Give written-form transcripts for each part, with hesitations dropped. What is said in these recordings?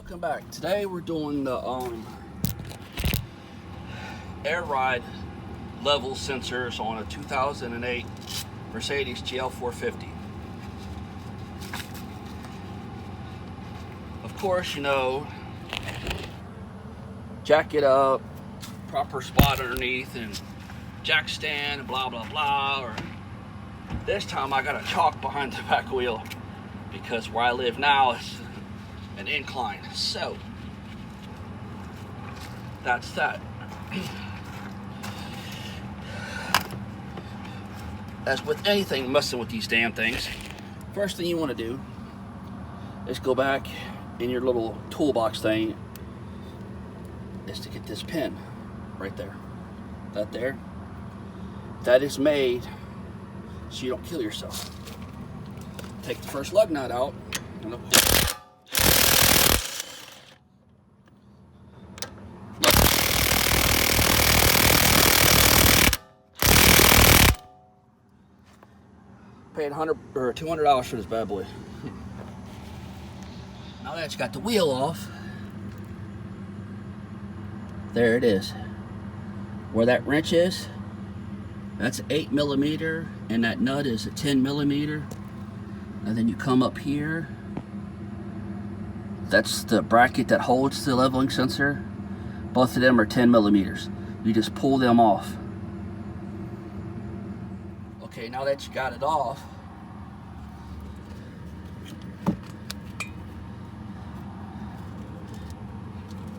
Welcome back. Today we're doing the air ride level sensors on a 2008 Mercedes gl450. Of course, you know, jack it up, proper spot underneath, and jack stand, and blah blah blah. Or this time I got a chalk behind the back wheel because where I live now is an incline. So that's that. As with anything messing with these damn things, first thing you want to do is go back in your little toolbox thing is to get this pin right there. That is made so you don't kill yourself. Take the first lug nut out and paid $100 or $200 for this bad boy. Now that you got the wheel off, there it is. Where that wrench is, that's 8mm, and that nut is a 10mm. And then you come up here. That's the bracket that holds the leveling sensor. Both of them are 10mm. You just pull them off. Okay, now that you got it off,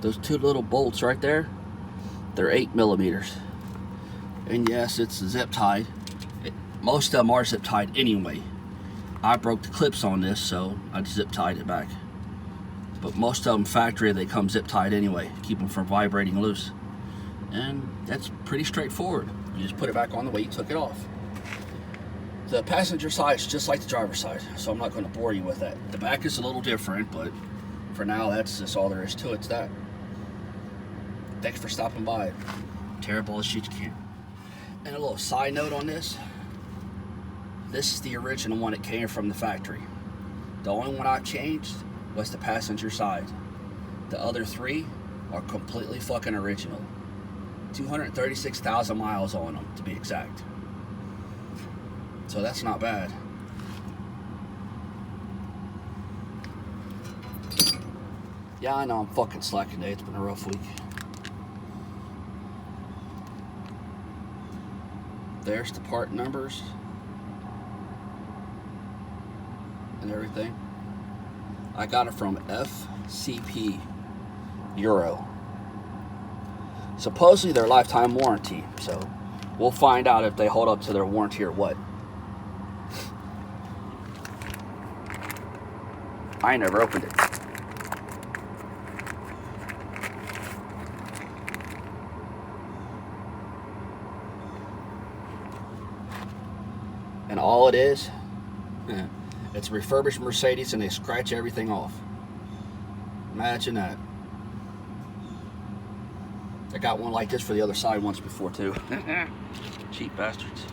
those two little bolts right there, they're 8mm. And yes, it's zip tied. Most of them are zip tied anyway. I broke the clips on this, so I just zip tied it back. But most of them factory, they come zip tied anyway, keep them from vibrating loose. And that's pretty straightforward. You just put it back on the way you took it off. The passenger side is just like the driver's side, so I'm not going to bore you with that. The back is a little different, but for now, that's just all there is to it. It's that. Thanks for stopping by. Terrible as shit you can. And a little side note on this. This is the original one that came from the factory. The only one I've changed was the passenger side. The other three are completely fucking original. 236,000 miles on them, to be exact. So that's not bad. Yeah, I know I'm fucking slacking today. It's been a rough week. There's the part numbers and everything. I got it from FCP Euro. Supposedly they're lifetime warranty, so we'll find out if they hold up to their warranty or what. I never opened it. And all it is, it's a refurbished Mercedes and they scratch everything off. Imagine that. I got one like this for the other side once before too. Cheap bastards.